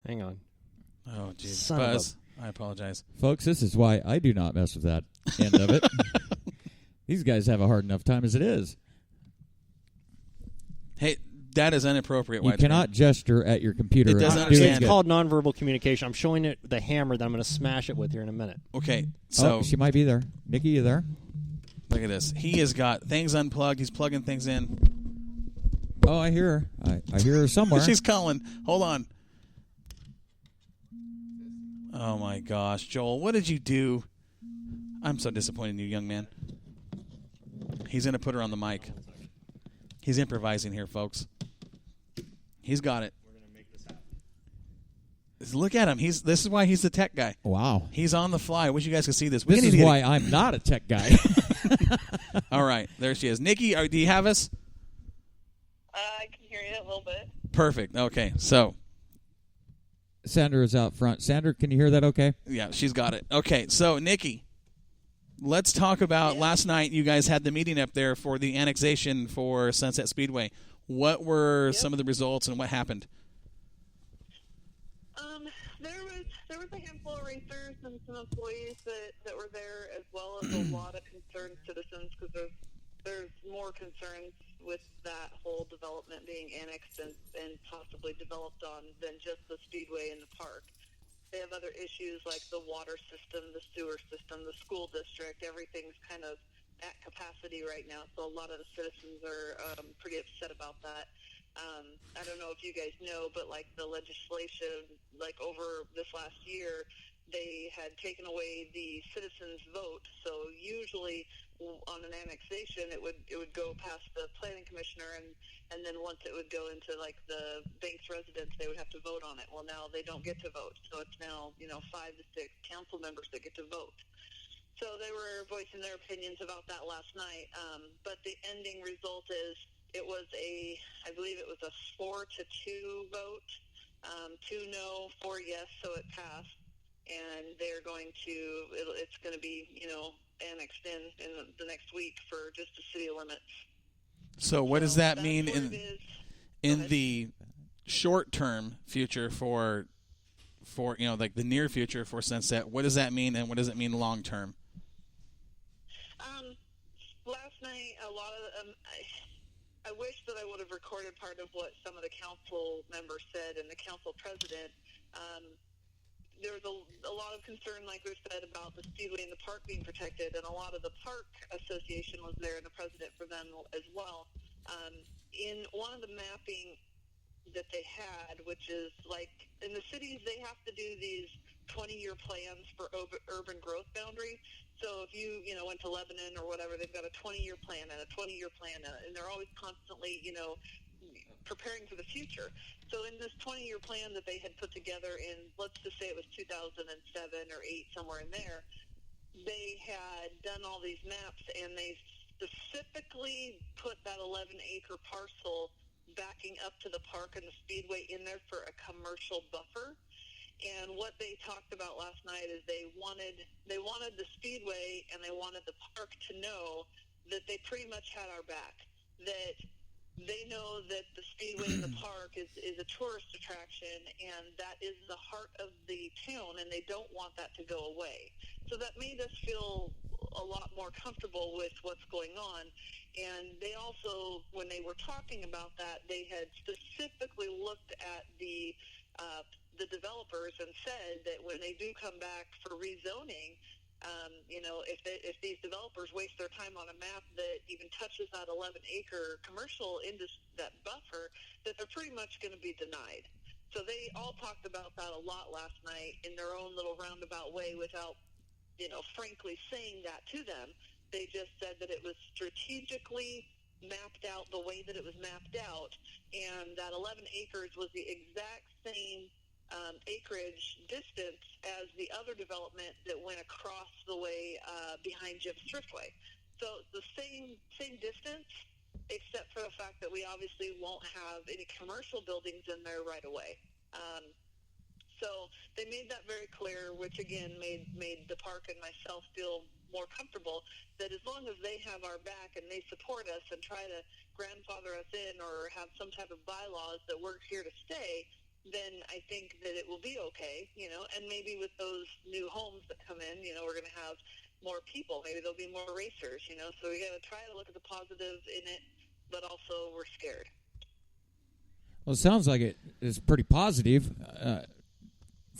Hang on. Oh, geez. Son Buzz, I apologize. Folks, this is why I do not mess with that end of it. These guys have a hard enough time as it is. Hey, that is inappropriate. You cannot gesture at your computer. It doesn't and understand. It's called nonverbal communication. I'm showing it the hammer that I'm going to smash it with here in a minute. Okay, so she might be there. Nikki, you there? look at this. He has got things unplugged. He's plugging things in. Oh, I hear her. I hear her somewhere. She's calling. Hold on. Oh, my gosh. Joel, what did you do? I'm so disappointed in you, young man. He's going to put her on the mic. He's improvising here, folks. He's got it. We're going to make this happen. Look at him. This is why he's the tech guy. Wow. He's on the fly. I wish you guys could see this. This is why I'm not a tech guy. All right. There she is. Nikki, do you have us? I can hear you a little bit. Perfect. Okay. So, Sandra is out front. Sandra, can you hear that okay? yeah, she's got it. Okay. So, Nikki, let's talk about last night. You guys had the meeting up there for the annexation for Sunset Speedway. What were some of the results and what happened? There was a handful of racers and some employees that were there, as well as a lot of concerned citizens, because there's more concerns with that whole development being annexed and possibly developed on than just the speedway and the park. They have other issues like the water system, the sewer system, the school district. Everything's kind of at capacity right now, so a lot of the citizens are pretty upset about that. I don't know if you guys know, but like the legislation, like over this last year, they had taken away the citizens' vote. So usually on an annexation, it would go past the planning commissioner, and then once it would go into like the bank's residents, they would have to vote on it. Well, now they don't get to vote, so it's now 5 to 6 council members that get to vote. So they were voicing their opinions about that last night. But the ending result is I believe it was a 4-2 vote, 2 no, 4 yes, so it passed. And they're it's going to be, annexed in the next week for just the city limits. So what does that mean in the short-term future for like the near future for Sunset? What does that mean, and what does it mean long-term? Last night, a lot of I wish that I would have recorded part of what some of the council members said and the council president. There was a lot of concern, like we said, about the speedway and the park being protected, and a lot of the park association was there, and the president for them as well. In one of the mapping that they had, which is like in the cities, they have to do these 20-year plans for urban growth boundary. So if you went to Lebanon or whatever, they've got a 20-year plan and a 20-year plan, and they're always constantly preparing for the future. So in this 20-year plan that they had put together in, let's just say it was 2007 or 8, somewhere in there, they had done all these maps, and they specifically put that 11-acre parcel backing up to the park and the speedway in there for a commercial buffer. And what they talked about last night is they wanted the speedway and they wanted the park to know that they pretty much had our back, that they know that the speedway and the park is a tourist attraction, and that is the heart of the town, and they don't want that to go away. So that made us feel a lot more comfortable with what's going on. And they also, when they were talking about that, they had specifically looked at the developers and said that when they do come back for rezoning, if these developers waste their time on a map that even touches that 11-acre commercial that buffer, that they're pretty much going to be denied. So they all talked about that a lot last night in their own little roundabout way without, frankly saying that to them. They just said that it was strategically mapped out the way that it was mapped out, and that 11 acres was the exact same acreage distance as the other development that went across the way behind Jim's Thriftway. So it's the same distance, except for the fact that we obviously won't have any commercial buildings in there right away. So they made that very clear, which again made the park and myself feel more comfortable that as long as they have our back and they support us and try to grandfather us in or have some type of bylaws that we're here to stay, then I think that it will be okay, and maybe with those new homes that come in, we're going to have more people. Maybe there'll be more racers, so we got to try to look at the positive in it, but also we're scared. Well, it sounds like it is pretty positive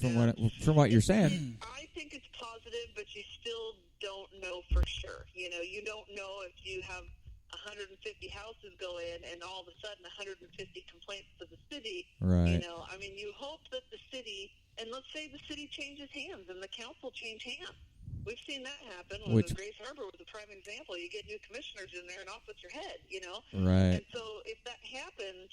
from what you're saying. I think it's positive, but you still don't know for sure. You don't know if you have 150 houses go in and all of a sudden 150 complaints to the city. Right. You hope that the city, and let's say the city changes hands and the council change hands. We've seen that happen. Grace Harbor was a prime example. You get new commissioners in there and off with your head, Right. And so if that happens,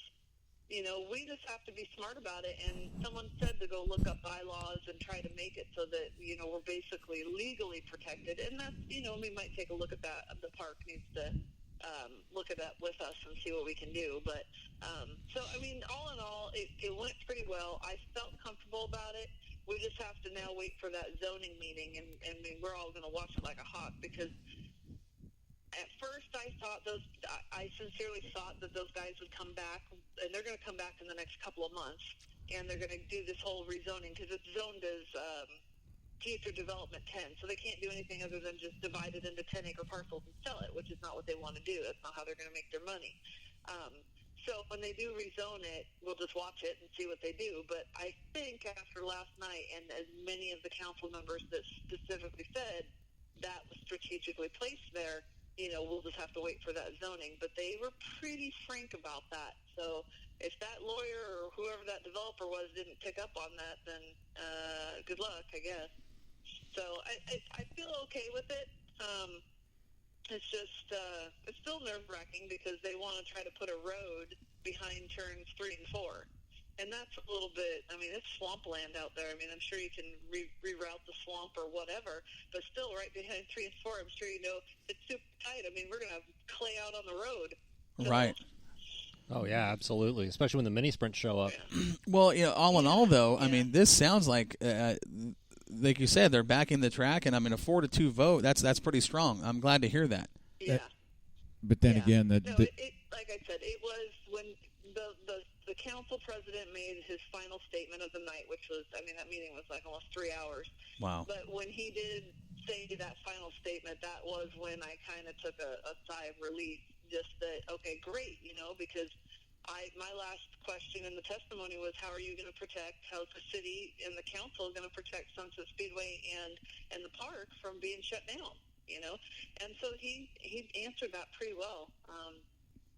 we just have to be smart about it. And someone said to go look up bylaws and try to make it so that, we're basically legally protected. And that's, we might take a look at that. The park needs to look at that with us and see what we can do. But, all in all, it went pretty well. I felt comfortable about it. We just have to now wait for that zoning meeting. And we're all going to watch it like a hawk because at first I sincerely thought that those guys would come back, and they're going to come back in the next couple of months, and they're going to do this whole rezoning because it's zoned as future development 10, so they can't do anything other than just divide it into 10-acre parcels and sell it, which is not what they want to do. That's not how they're going to make their money. So when they do rezone it, we'll just watch it and see what they do. But I think after last night, and as many of the council members that specifically said that was strategically placed there, we'll just have to wait for that zoning. But they were pretty frank about that. So if that lawyer or whoever that developer was didn't pick up on that, then good luck, I guess. So I feel okay with it. It's just it's still nerve-wracking because they want to try to put a road behind turns 3 and 4. And that's a little bit, it's swampland out there. I'm sure you can reroute the swamp or whatever, but still right behind 3 and 4, I'm sure it's super tight. We're going to have clay out on the road. So, right. Oh, yeah, absolutely, especially when the mini sprints show up. Yeah. Well, all in all, though, this sounds like you said, they're backing the track, and a 4-2 vote. That's pretty strong. I'm glad to hear that. Yeah. But then again, like I said, it was when the council president made his final statement of the night, which was, that meeting was like almost 3 hours. Wow. But when he did say that final statement, that was when I kind of took a sigh of relief, just that, okay, great, because my last question in the testimony was, how's the city and the council going to protect Sunset Speedway and the park from being shut down, And so he answered that pretty well.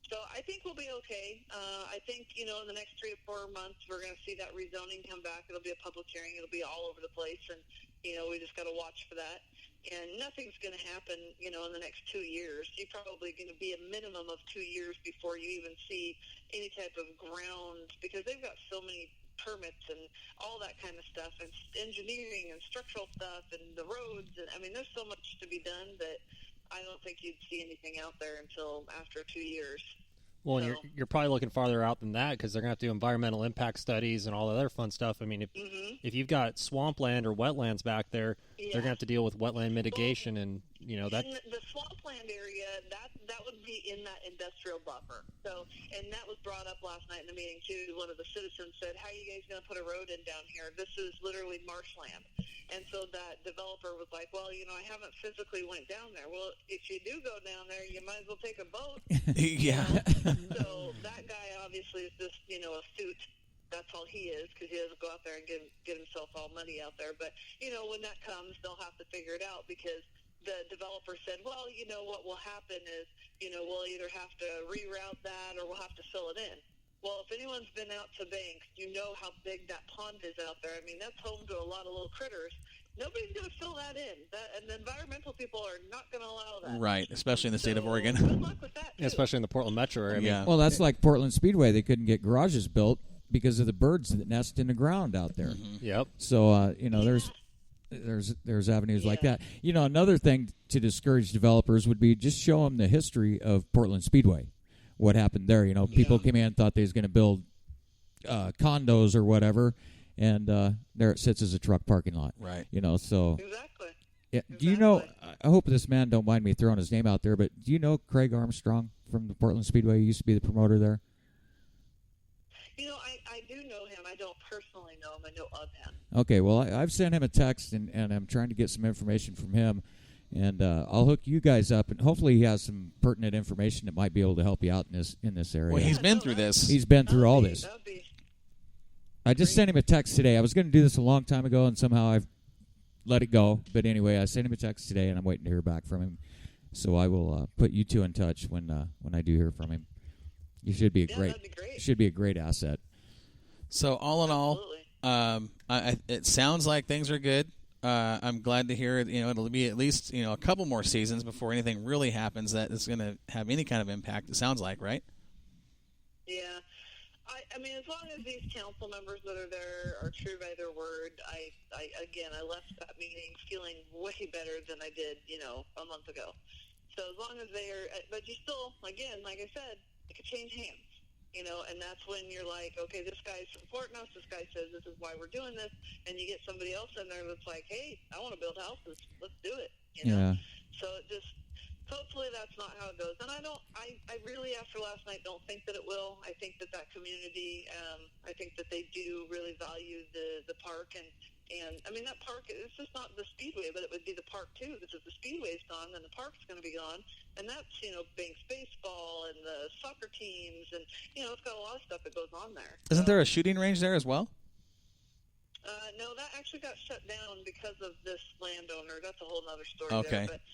So I think we'll be okay. I think, in the next 3 or 4 months, we're going to see that rezoning come back. It'll be a public hearing. It'll be all over the place, and, we just got to watch for that. And nothing's going to happen, in the next 2 years. You're probably going to be a minimum of 2 years before you even see any type of ground, because they've got so many permits and all that kind of stuff, and engineering and structural stuff and the roads. And there's so much to be done that I don't think you'd see anything out there until after 2 years. Well, and you're probably looking farther out than that because they're going to have to do environmental impact studies and all the other fun stuff. If you've got swampland or wetlands back there, they're going to have to deal with wetland mitigation and that. In the swampland area, that would be in that industrial buffer. So, and that was brought up last night in the meeting too. One of the citizens said, "How are you guys going to put a road in down here? This is literally marshland." And so that developer was like, "Well, I haven't physically went down there." Well, if you do go down there, you might as well take a boat. Yeah. So that guy obviously is just, a suit. That's all he is, because he doesn't go out there and get himself all muddy out there. But, when that comes, they'll have to figure it out, because the developer said, well, what will happen is, we'll either have to reroute that or we'll have to fill it in. Well, if anyone's been out to Banks, you know how big that pond is out there. That's home to a lot of little critters. Nobody's going to fill that in. And the environmental people are not going to allow that. Right, especially in the state of Oregon. Good luck with that, too. Especially in the Portland metro area. Yeah. Well, that's like Portland Speedway. They couldn't get garages built because of the birds that nest in the ground out there. Mm-hmm. Yep. So, there's avenues like that. Another thing to discourage developers would be just show them the history of Portland Speedway. What happened there? People came in and thought they was going to build condos or whatever, and there it sits as a truck parking lot. Right. So. Exactly. Yeah. Do you know? I hope this man don't mind me throwing his name out there, but do you know Craig Armstrong from the Portland Speedway? He used to be the promoter there. I do know him. I don't him. I know of him. Okay, well, I've sent him a text, and I'm trying to get some information from him, and I'll hook you guys up, and hopefully he has some pertinent information that might be able to help you out in this area. Well, he's been through this. He's been through all this. I just great. sent him a text today. I was going to do this a long time ago, and somehow I've let it go. But anyway, I sent him a text today, and I'm waiting to hear back from him. So I will put you two in touch when I do hear from him. You should be that'd be great. should be a great asset. So all in all, it sounds like things are good. I'm glad to hear it. It'll be at least a couple more seasons before anything really happens that is going to have any kind of impact. It sounds like, right? Yeah. I mean, as long as these council members that are there are true by their word, I left that meeting feeling way better than I did, a month ago. So as long as they are, but you still, again, like I said, it could change hands, and that's when you're like, okay, this guy's supporting us. This guy says this is why we're doing this, and you get somebody else in there that's like, hey, I want to build houses. Let's do it. Yeah. So it just. Hopefully that's not how it goes. And I really, after last night, don't think that it will. I think that community, I think that they do really value the park. And I mean, that park, it's just not the Speedway, but it would be the park too, because if the Speedway's gone, then the park's going to be gone. And that's, Banks baseball and the soccer teams. And, it's got a lot of stuff that goes on there. Isn't there a shooting range there as well? No, that actually got shut down because of this landowner. That's a whole other story. Okay. There, but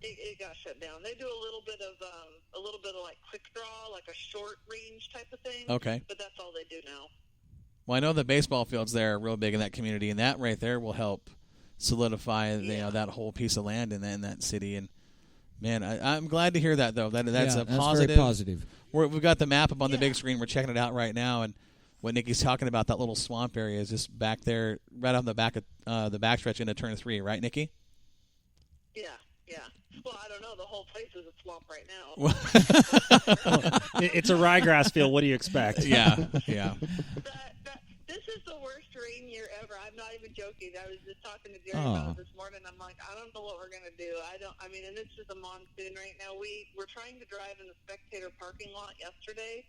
it got shut down. They do a little bit of like quick draw, like a short range type of thing. Okay. But that's all they do now. Well, I know the baseball fields there are real big in that community, and that right there will help solidify that whole piece of land in that city. And man, I'm glad to hear that though. That's a positive. Very positive. We've got the map up on the big screen. We're checking it out right now, and what Nikki's talking about, that little swamp area, is just back there, right on the back of the backstretch into turn 3, right, Nikki? Yeah. Well, I don't know. The whole place is a swamp right now. It's a ryegrass field. What do you expect? Yeah. This is the worst rain year ever. I'm not even joking. I was just talking to Jerry about it this morning. I'm like, I don't know what we're going to do. And it's just a monsoon right now. We're trying to drive in the spectator parking lot yesterday,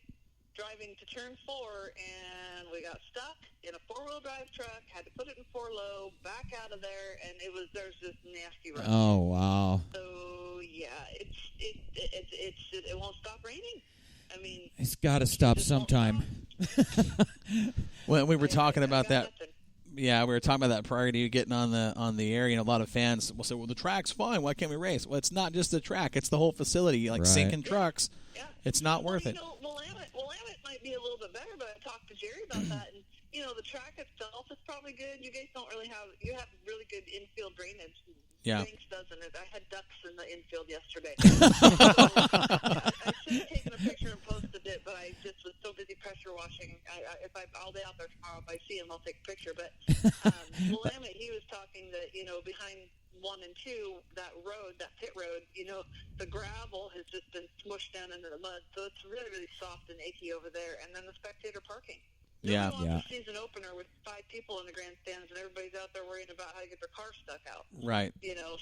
driving to turn 4, and we got stuck in a 4-wheel drive truck, had to put it in 4-low, back out of there, and there's this nasty rush. Oh, wow. So, yeah, it won't stop raining. I mean, it's got to stop sometime. Well, we were talking about that. Nothing. Yeah, we were talking about that prior to you getting on the air. A lot of fans will say, well, the track's fine. Why can't we race? Well, it's not just the track. It's the whole facility. Like sinking trucks. Yeah. It's not worth it. Willamette might be a little bit better, but I talked to Jerry about that, and the track itself is probably good. You guys don't really have really good infield drainage. Yeah. Banks doesn't it? I had ducks in the infield yesterday. I should have taken a picture and posted it, but I just was so busy pressure washing. I'll be out there tomorrow. If I see him, I'll take a picture. But Willamette, he was talking that behind 1 and 2, that road, that pit road, the gravel has just been smushed down into the mud, so it's really, really soft and achy over there. And then the spectator parking. Yeah. The season opener with 5 people in the grandstands, and everybody's out there worrying about how to get their car stuck out. Right.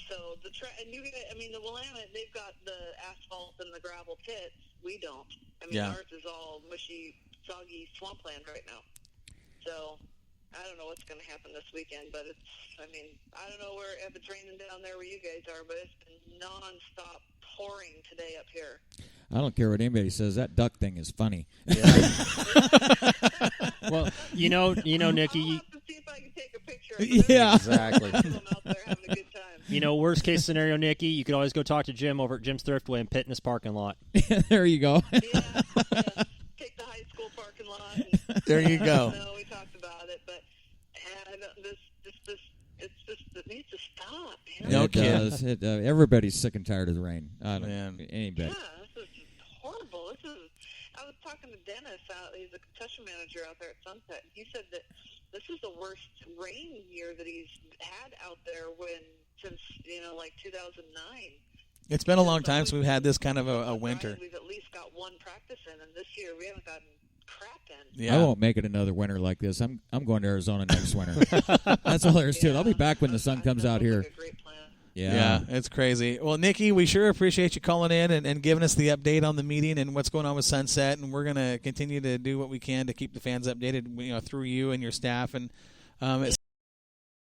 So the Willamette, they've got the asphalt and the gravel pits. We don't. Ours is all mushy, soggy swampland right now. So I don't know what's going to happen this weekend, but I don't know if it's raining down there where you guys are, but it's been nonstop pouring today up here. I don't care what anybody says. That duck thing is funny. Yeah. Well, Nikki. I'll have to see if I can take a picture. Yeah, exactly. Out there having a good time. Worst case scenario, Nikki, you could always go talk to Jim over at Jim's Thriftway and pit in his parking lot. there you go. Yeah. Take the high school parking lot. And, There you go. We talked about it, but it needs to stop. No it kidding. does. Everybody's sick and tired of the rain. Anybody. Yeah, this is horrible. I was talking to Dennis. He's a concession manager out there at Sunset. He said that this is the worst rain year that he's had out there since 2009. It's been a long time since we've had this kind of a winter. We've at least got one practice in, and this year we haven't gotten crap in. Yeah. I won't make it another winter like this. I'm going to Arizona next winter. That's all there is to it. I'll be back when the sun comes out here. Like a great plan. Yeah, it's crazy. Well, Nikki, we sure appreciate you calling in and giving us the update on the meeting and what's going on with Sunset, and we're going to continue to do what we can to keep the fans updated, through you and your staff. And